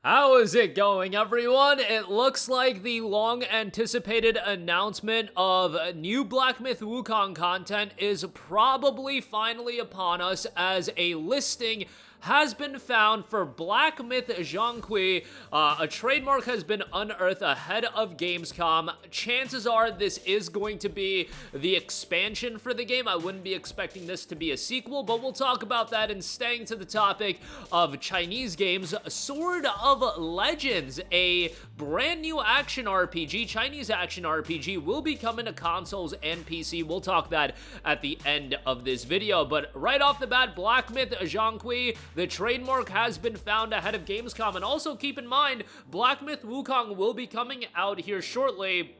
How is it going, everyone? It looks like the long-anticipated announcement of new Black Myth Wukong content is probably finally upon us, as a listing has been found for Black Myth Zhong. A trademark has been unearthed ahead of Gamescom. Chances are this is going to be the expansion for the game. I wouldn't be expecting this to be a sequel, but we'll talk about that. And staying to the topic of Chinese games, Sword of Legends, a brand new action RPG, Chinese action RPG, will be coming to consoles and PC. We'll talk that at the end of this video. But right off the bat, Black Myth Zhong, the trademark has been found ahead of Gamescom. And also keep in mind, Black Myth Wukong will be coming out here shortly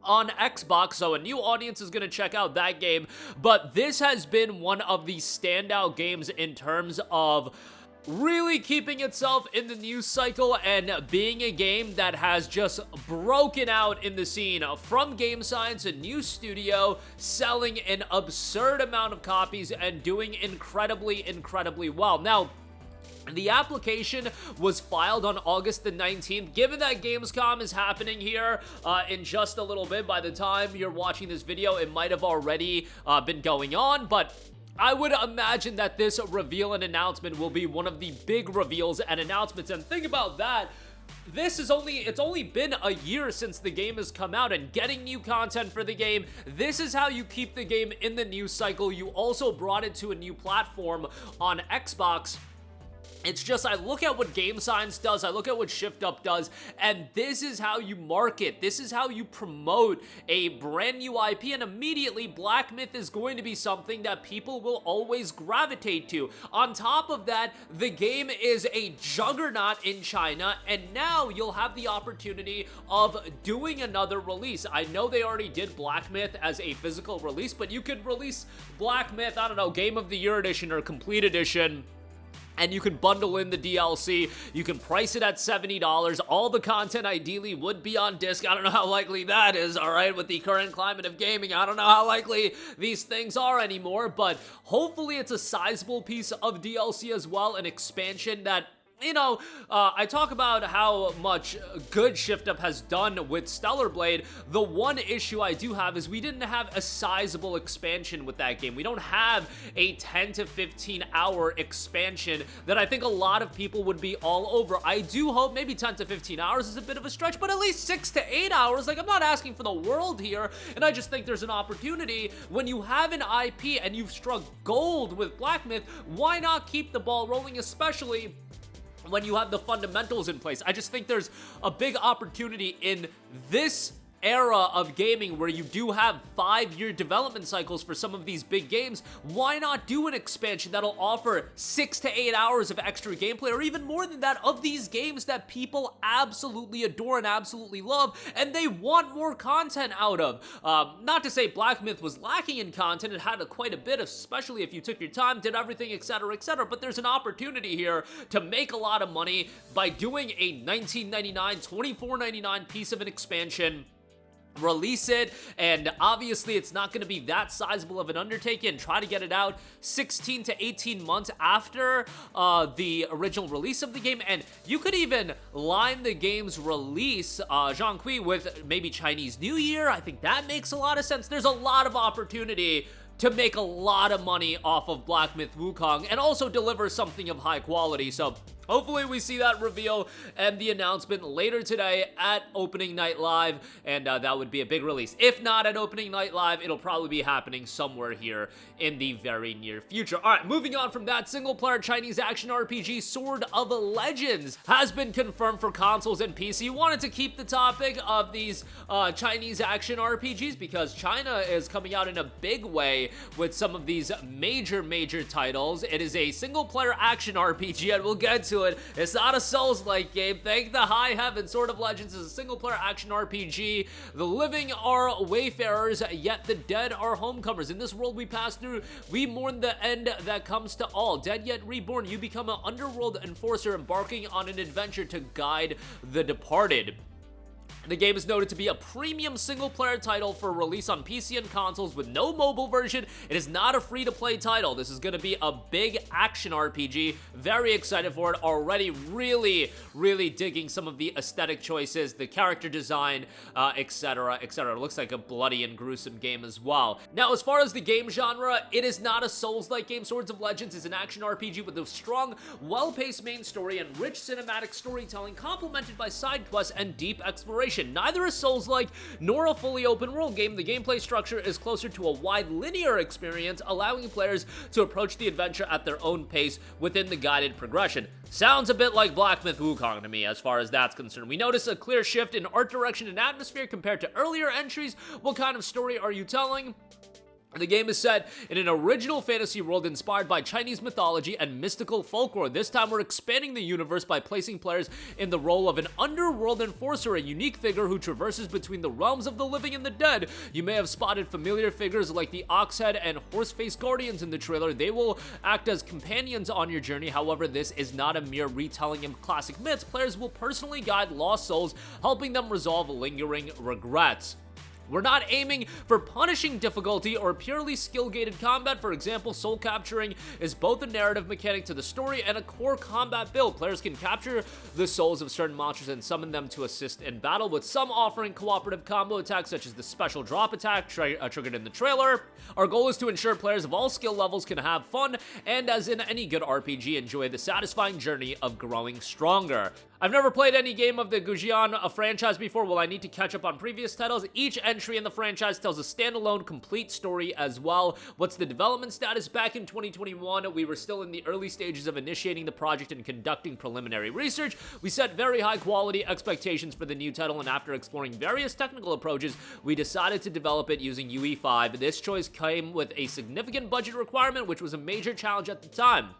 on Xbox, so a new audience is going to check out that game. But this has been one of the standout games in terms of really keeping itself in the news cycle and being a game that has just broken out in the scene. From Game Science, a new studio, selling an absurd amount of copies and doing incredibly well. Now, the application was filed on August the 19th. Given that Gamescom is happening here in just a little bit, by the time you're watching this video, it might have already been going on, but I would imagine that this reveal and announcement will be one of the big reveals and announcements. And think about that. It's only been a year since the game has come out, and getting new content for the game, this is how you keep the game in the news cycle. You also brought it to a new platform on Xbox. It's just, I look at what Game Science does, I look at what Shift Up does, and this is how you market, this is how you promote a brand new IP, and immediately Black Myth is going to be something that people will always gravitate to. On top of that, the game is a juggernaut in China, and now you'll have the opportunity of doing another release. I know they already did Black Myth as a physical release, but you could release Black Myth, I don't know, Game of the Year Edition or Complete Edition, and you can bundle in the DLC. You can price it at $70. All the content ideally would be on disc. I don't know how likely that is, all right, with the current climate of gaming. I don't know how likely these things are anymore, but hopefully it's a sizable piece of DLC as well, an expansion that, you know, I talk about how much good Shift Up has done with Stellar Blade. The one issue I do have is we didn't have a sizable expansion with that game. We don't have a 10 to 15 hour expansion that I think a lot of people would be all over. I do hope maybe 10 to 15 hours is a bit of a stretch, but at least 6 to 8 hours. Like, I'm not asking for the world here, and I just think there's an opportunity when you have an IP and you've struck gold with Black Myth. Why not keep the ball rolling, especially when you have the fundamentals in place? I just think there's a big opportunity in this era of gaming where you do have 5-year development cycles for some of these big games. Why not do an expansion that'll offer 6 to 8 hours of extra gameplay, or even more than that, of these games that people absolutely adore and absolutely love, and they want more content out of? Not to say Black Myth was lacking in content. It had quite a bit, especially if you took your time, did everything, etc., but there's an opportunity here to make a lot of money by doing a $19.99, $24.99 piece of an expansion. Release it, and obviously it's not going to be that sizable of an undertaking. Try to get it out 16 to 18 months after the original release of the game, and you could even line the game's release, Zhong, with maybe Chinese New Year. I think that makes a lot of sense. There's a lot of opportunity to make a lot of money off of Black Myth Wukong and also deliver something of high quality. So hopefully we see that reveal and the announcement later today at Opening Night Live, and that would be a big release. If not at Opening Night Live, it'll probably be happening somewhere here in the very near future. All right, moving on from that, single-player Chinese action RPG Sword of Legends has been confirmed for consoles and PC. Wanted to keep the topic of these Chinese action RPGs because China is coming out in a big way with some of these major titles. It is a single-player action RPG, and we'll get to it. It's not a Souls-like game. Thank the high heavens. Sword of Legends is a single-player action RPG. The living are wayfarers, yet the dead are homecomers. In this world we pass through, we mourn the end that comes to all. Dead yet reborn, you become an underworld enforcer embarking on an adventure to guide the departed. The game is noted to be a premium single-player title for release on PC and consoles with no mobile version. It is not a free-to-play title. This is going to be a big action RPG. Very excited for it. Already really digging some of the aesthetic choices, the character design, etc., etc. It looks like a bloody and gruesome game as well. Now, as far as the game genre, it is not a Souls-like game. Swords of Legends is an action RPG with a strong, well-paced main story and rich cinematic storytelling complemented by side quests and deep exploration. Neither a Souls-like nor a fully open-world game. The gameplay structure is closer to a wide linear experience, allowing players to approach the adventure at their own pace within the guided progression. Sounds a bit like Black Myth Wukong to me as far as that's concerned. We notice a clear shift in art direction and atmosphere compared to earlier entries. What kind of story are you telling? The game is set in an original fantasy world inspired by Chinese mythology and mystical folklore. This time we're expanding the universe by placing players in the role of an underworld enforcer, a unique figure who traverses between the realms of the living and the dead. You may have spotted familiar figures like the Oxhead and Horse-Faced Guardians in the trailer. They will act as companions on your journey. However, this is not a mere retelling of classic myths. Players will personally guide lost souls, helping them resolve lingering regrets. We're not aiming for punishing difficulty or purely skill-gated combat. For example, soul capturing is both a narrative mechanic to the story and a core combat build. Players can capture the souls of certain monsters and summon them to assist in battle, with some offering cooperative combo attacks such as the special drop attack triggered in the trailer. Our goal is to ensure players of all skill levels can have fun and, as in any good RPG, enjoy the satisfying journey of growing stronger. I've never played any game of the Gujian franchise before. Will I need to catch up on previous titles? Each entry in the franchise tells a standalone, complete story as well. What's the development status? Back in 2021, we were still in the early stages of initiating the project and conducting preliminary research. We set very high quality expectations for the new title, and after exploring various technical approaches, we decided to develop it using UE5. This choice came with a significant budget requirement, which was a major challenge at the time.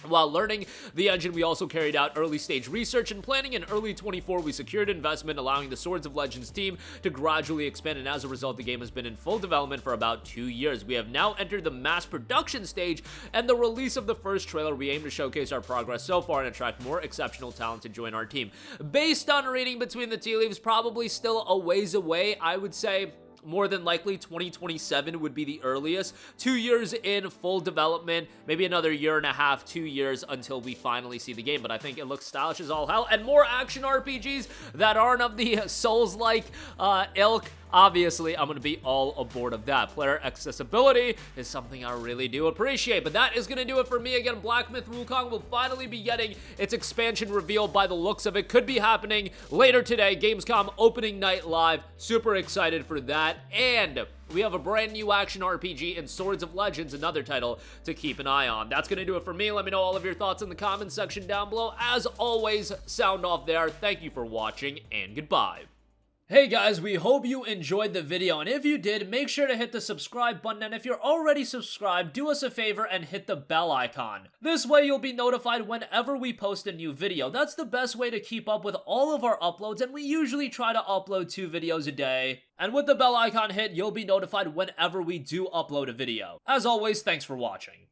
While learning the engine, we also carried out early-stage research and planning. In early 24, we secured investment, allowing the Swords of Legends team to gradually expand, and as a result, the game has been in full development for about 2 years. We have now entered the mass production stage, and the release of the first trailer, we aim to showcase our progress so far and attract more exceptional talent to join our team. Based on reading between the tea leaves, probably still a ways away. I would say more than likely 2027 would be the earliest. 2 years in full development, maybe another year and a half, 2 years until we finally see the game. But I think it looks stylish as all hell, and more action RPGs that aren't of the Souls-like ilk. Obviously, I'm going to be all aboard of that. Player accessibility is something I really do appreciate. But that is going to do it for me. Again, Black Myth Wukong will finally be getting its expansion revealed by the looks of it. Could be happening later today. Gamescom opening night live. Super excited for that. And we have a brand new action RPG in Swords of Legends, another title to keep an eye on. That's going to do it for me. Let me know all of your thoughts in the comments section down below. As always, sound off there. Thank you for watching, and goodbye. Hey guys, we hope you enjoyed the video, and if you did, make sure to hit the subscribe button, and if you're already subscribed, do us a favor and hit the bell icon. This way you'll be notified whenever we post a new video. That's the best way to keep up with all of our uploads, and we usually try to upload 2 videos a day. And with the bell icon hit, you'll be notified whenever we do upload a video. As always, thanks for watching.